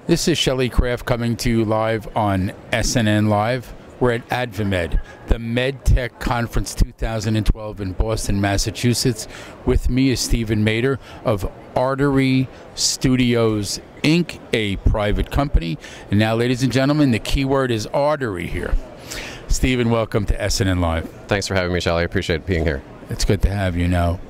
This is Shelley Craft coming to you live on SNNLive. We're at AdvaMed, the MedTech Conference 2012 in Boston, Massachusetts. With me is Stephen Mader of Artery Studios, Inc., a private company. And now, ladies and gentlemen, the key word is artery here. Stephen, welcome to SNNLive. Thanks for having me, Shelley. I appreciate being here. It's good to have you. Now,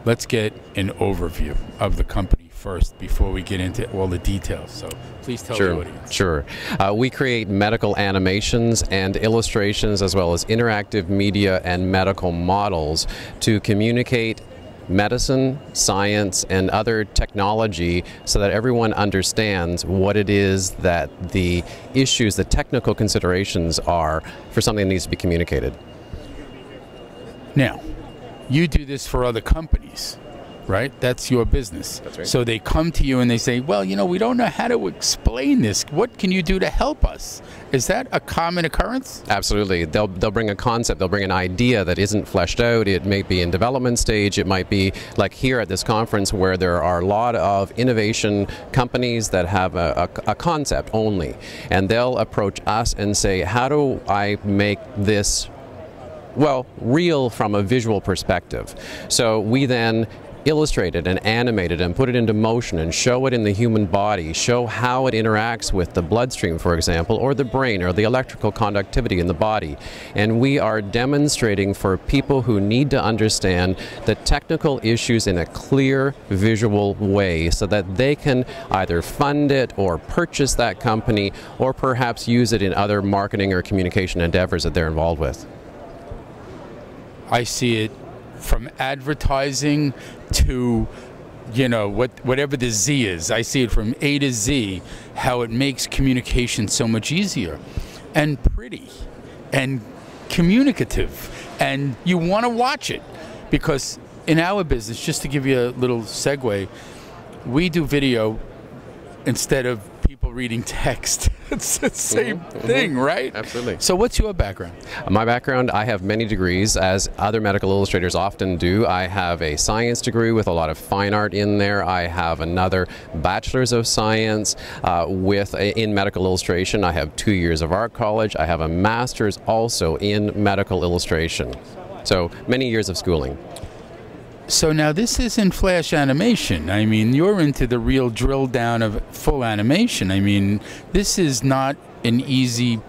let's get an overview of the company first before we get into all the details. So please tell the audience. Sure. We create medical animations and illustrations as well as interactive media and medical models to communicate medicine, science, and other technology so that everyone understands what it is that the issues, the technical considerations are for something that needs to be communicated. Now, you do this for other companies, right? That's your business. That's right. So they come to you and they say, well, you know, we don't know how to explain this. What can you do to help us? Is that a common occurrence? Absolutely. They'll bring a concept, they'll bring an idea that isn't fleshed out. It may be in development stage. It might be like here at this conference where there are a lot of innovation companies that have a concept only. And they'll approach us and say, how do I make this, well, real from a visual perspective? So we then illustrate it and animate it and put it into motion and show it in the human body, show how it interacts with the bloodstream, for example, or the brain or the electrical conductivity in the body. And we are demonstrating for people who need to understand the technical issues in a clear visual way so that they can either fund it or purchase that company or perhaps use it in other marketing or communication endeavors that they're involved with. I see it from advertising to, you know, whatever the Z is. I see it from A to Z, how it makes communication so much easier and pretty and communicative, and you want to watch it. Because in our business, just to give you a little segue, we do video instead of people reading text. It's the same thing, right? Absolutely. So what's your background? My background, I have many degrees, as other medical illustrators often do. I have a science degree with a lot of fine art in there. I have another bachelor's of science in medical illustration. I have 2 years of art college. I have a master's also in medical illustration. So many years of schooling. So now this isn't flash animation. I mean, you're into the real drill down of full animation. I mean, this is not an easy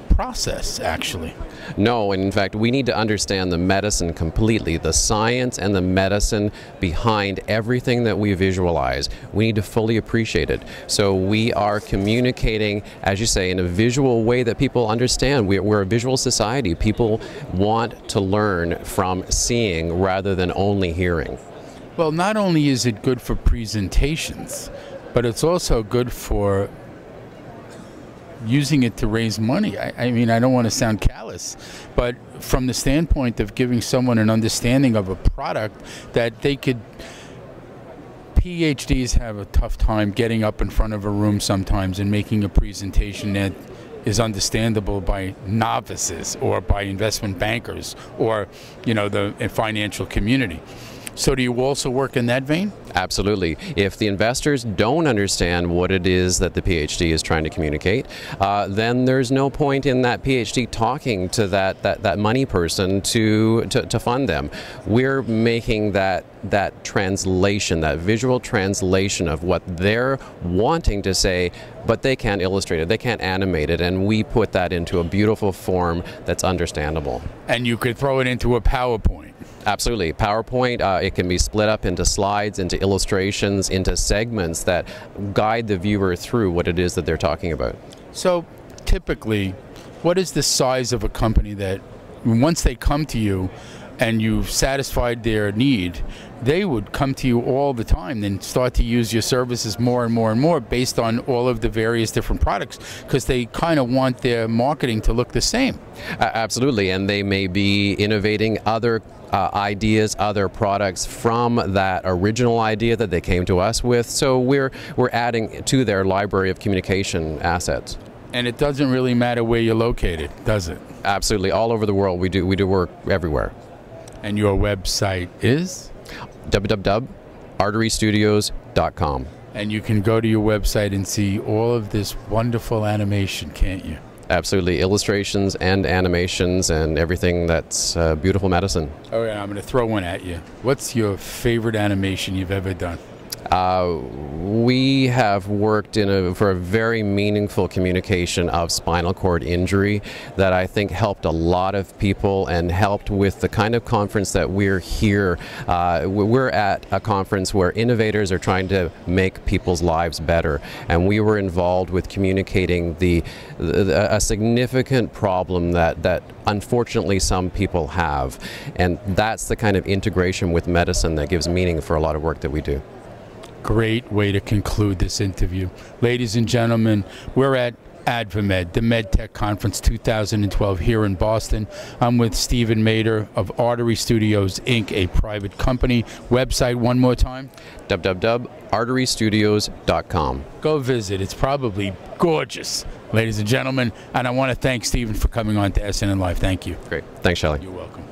process, actually. No, and in fact, we need to understand the medicine completely, the science and the medicine behind everything that we visualize. We need to fully appreciate it. So we are communicating, as you say, in a visual way that people understand. We're a visual society. People want to learn from seeing rather than only hearing. Well, not only is it good for presentations, but it's also good for using it to raise money. I mean, I don't want to sound callous, but from the standpoint of giving someone an understanding of a product that they could, PhDs have a tough time getting up in front of a room sometimes and making a presentation that is understandable by novices or by investment bankers or, you know, the financial community. So do you also work in that vein? Absolutely. If the investors don't understand what it is that the PhD is trying to communicate, then there's no point in that PhD talking to that money person to fund them. We're making that translation, that visual translation of what they're wanting to say, but they can't illustrate it, they can't animate it, and we put that into a beautiful form that's understandable. And you could throw it into a PowerPoint. Absolutely. PowerPoint, it can be split up into slides, into illustrations, into segments that guide the viewer through what it is that they're talking about. So typically, what is the size of a company that once they come to you and you've satisfied their need, they would come to you all the time and start to use your services more and more and more based on all of the various different products, because they kind of want their marketing to look the same. Absolutely, and they may be innovating other ideas, other products from that original idea that they came to us with. So we're adding to their library of communication assets. And it doesn't really matter where you're located, does it? Absolutely, all over the world. We do work everywhere. And your website is? www.arterystudios.com. And you can go to your website and see all of this wonderful animation, can't you? Absolutely. Illustrations and animations and everything that's beautiful medicine. Oh, yeah, I'm going to throw one at you. What's your favorite animation you've ever done? We have worked for a very meaningful communication of spinal cord injury that I think helped a lot of people and helped with the kind of conference that we're here. We're at a conference where innovators are trying to make people's lives better, and we were involved with communicating a significant problem that unfortunately some people have, and that's the kind of integration with medicine that gives meaning for a lot of work that we do. Great way to conclude this interview. Ladies and gentlemen, we're at AdvaMed, the MedTech Conference 2012 here in Boston. I'm with Stephen Mader of Artery Studios, Inc., a private company. Website one more time? www.arterystudios.com. Go visit. It's probably gorgeous, ladies and gentlemen. And I want to thank Stephen for coming on to SNNLive. Thank you. Great. Thanks, Shelley. You're welcome.